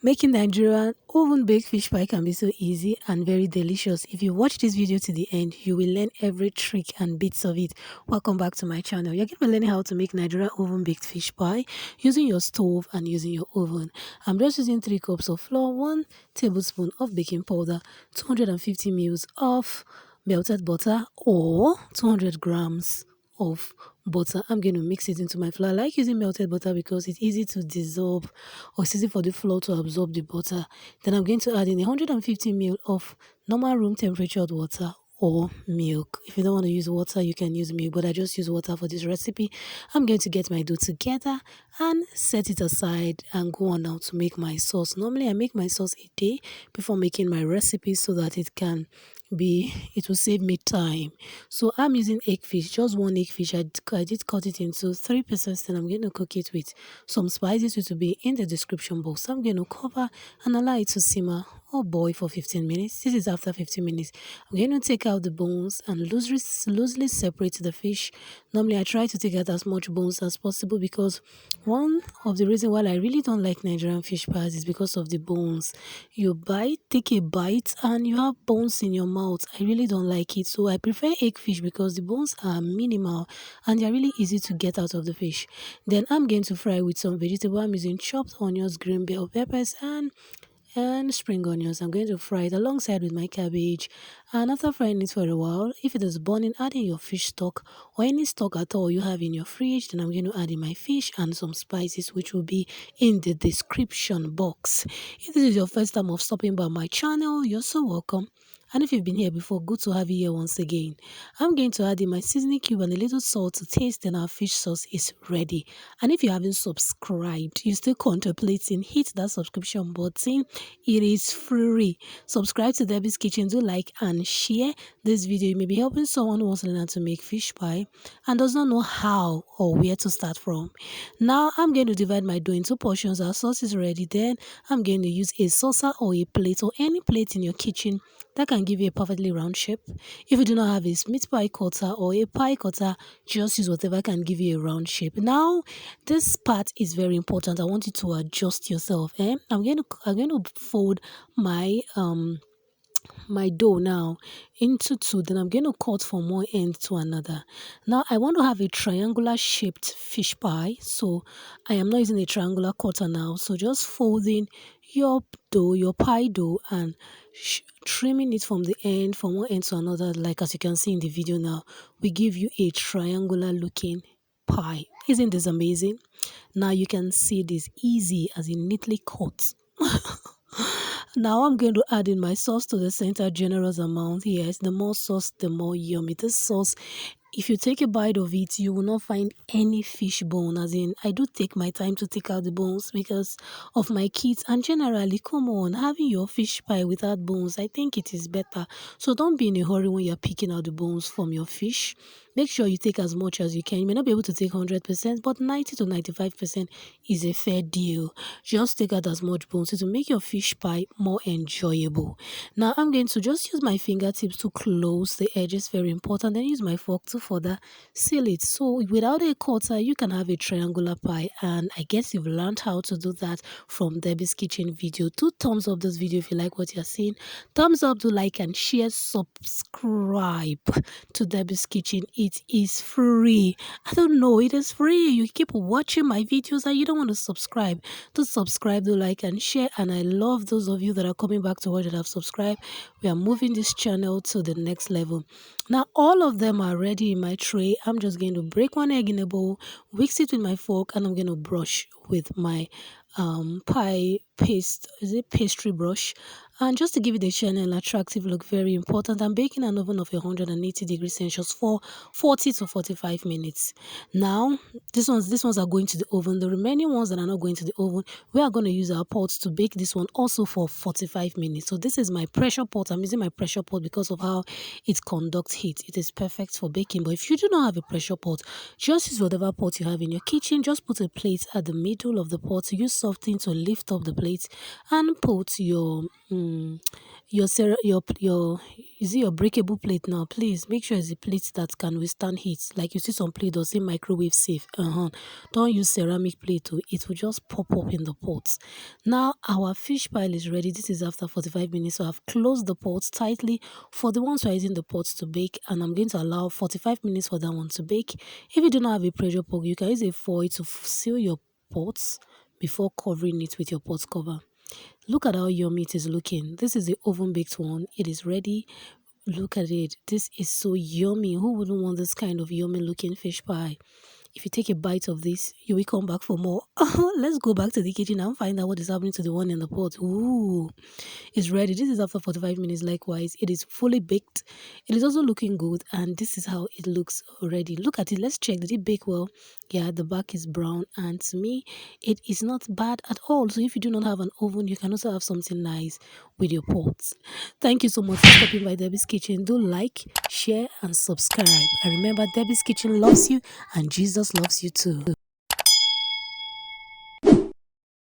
Making Nigerian oven baked fish pie can be so easy and very delicious. If you watch this video to the end, you will learn every trick and bits of it. Welcome back to my channel. You're going to be learning how to make Nigerian oven baked fish pie using your stove and using your oven. I'm just using 3 cups of flour, 1 tablespoon of baking powder, 250 ml of melted butter or 200 grams of butter. I'm going to mix it into my flour. I like using melted butter because it's easy to dissolve, or it's easy for the flour to absorb the butter. Then I'm going to add in 150 ml of normal room temperature water or milk. If you don't want to use water, you can use milk, but I just use water for this recipe. I'm going to get my dough together and set it aside and go on now to make my sauce. Normally I make my sauce a day before making my recipe so that it will save me time. So I'm using hake fish, just 1 hake fish. I did cut it into 3 pieces. Then I'm going to cook it with some spices, which will be in the description box. I'm going to cover and allow it to simmer or boil for 15 minutes. This is after 15 minutes. I'm going to take out the bones and loosely separate the fish. Normally I try to take out as much bones as possible because one of the reasons why I really don't like Nigerian fish pies is because of the bones. You take a bite and you have bones in your mouth. I really don't like it. So I prefer hake fish because the bones are minimal and they are really easy to get out of the fish. Then I'm going to fry with some vegetable. I'm using chopped onions, green bell peppers and spring onions. I'm going to fry it alongside with my cabbage, and after frying it for a while, if it is burning, add in your fish stock or any stock at all you have in your fridge. Then I'm going to add in my fish and some spices, which will be in the description box. If this is your first time of stopping by my channel, you're so welcome. And if you've been here before, good to have you here once again. I'm going to add in my seasoning cube and a little salt to taste, then our fish sauce is ready. And if you haven't subscribed, you're still contemplating, hit that subscription button. It is free. Subscribe to Debbie's Kitchen, do like and share this video. You may be helping someone who wants to learn how to make fish pie and does not know how or where to start from. Now I'm going to divide my dough into portions. Our sauce is ready. Then I'm going to use a saucer or a plate or any plate in your kitchen that can give you a perfectly round shape. If you do not have a meat pie cutter or a pie cutter, just use whatever can give you a round shape. Now this part is very important. I want you to adjust yourself. I'm going to fold my my dough now into 2. Then I'm going to cut from one end to another. Now I want to have a triangular shaped fish pie, so I am not using a triangular cutter now. So just folding your dough, your pie dough, and trimming it from the end, from one end to another, like as you can see in the video now, we give you a triangular looking pie. Isn't this amazing? Now you can see this easy as in neatly cut. Now I'm going to add in my sauce to the center, generous amount. Yes, the more sauce, the more yummy. This sauce, if you take a bite of it, you will not find any fish bone. As in, I do take my time to take out the bones because of my kids. And generally, come on, having your fish pie without bones, I think it is better. So don't be in a hurry when you're picking out the bones from your fish. Make sure you take as much as you can. You may not be able to take 100%, but 90 to 95% is a fair deal. Just take out as much bones to make your fish pie more enjoyable. Now I'm going to just use my fingertips to close the edges, very important. Then use my fork to further seal it. So without a cutter, you can have a triangular pie, and I guess you've learned how to do that from Debbie's Kitchen video. 2 thumbs up this video if you like what you're seeing. Thumbs up, do like and share, subscribe to Debbie's Kitchen. It is free. I don't know, it is free. You keep watching my videos and you don't want to subscribe. To subscribe, do like and share. And I love those of you that are coming back to watch that have subscribed. We are moving this channel to the next level. Now all of them are ready in my tray. I'm just going to break 1 egg in a bowl, whisk it with my fork, and I'm going to brush with my pie paste, pastry brush, and just to give it a shiny and attractive look, very important. I'm baking an oven of 180 degrees Celsius for 40 to 45 minutes. Now these ones are going to the oven. The remaining ones that are not going to the oven, we are going to use our pots to bake this one also for 45 minutes. So this is my pressure pot. I'm using my pressure pot because of how it conducts heat. It is perfect for baking. But if you do not have a pressure pot, just use whatever pot you have in your kitchen. Just put a plate at the middle of the pot. Use something to lift up the plate and put your your is it your breakable plate now? Please make sure it's a plate that can withstand heat. Like you see some plate does say microwave safe. Don't use ceramic plate, it will just pop up in the pot. Now our fish pile is ready. This is after 45 minutes. So I've closed the pot tightly for the ones who are using the pots to bake, and I'm going to allow 45 minutes for that one to bake. If you do not have a pressure pot, you can use a foil to seal your pots before covering it with your pot cover. Look at how yummy it is looking. This is the oven baked one. It is ready. Look at it. This is so yummy. Who wouldn't want this kind of yummy looking fish pie? If you take a bite of this, you will come back for more. Let's go back to the kitchen and find out what is happening to the one in the pot. Ooh, it's ready. This is after 45 minutes. Likewise, it is fully baked. It is also looking good, and this is how it looks already. Look at it. Let's check. Did it bake well? Yeah, the back is brown, and to me, it is not bad at all. So if you do not have an oven, you can also have something nice with your pots. Thank you so much for stopping by Debbie's Kitchen. Do like, share, and subscribe. And remember, Debbie's Kitchen loves you, and Jesus loves you too.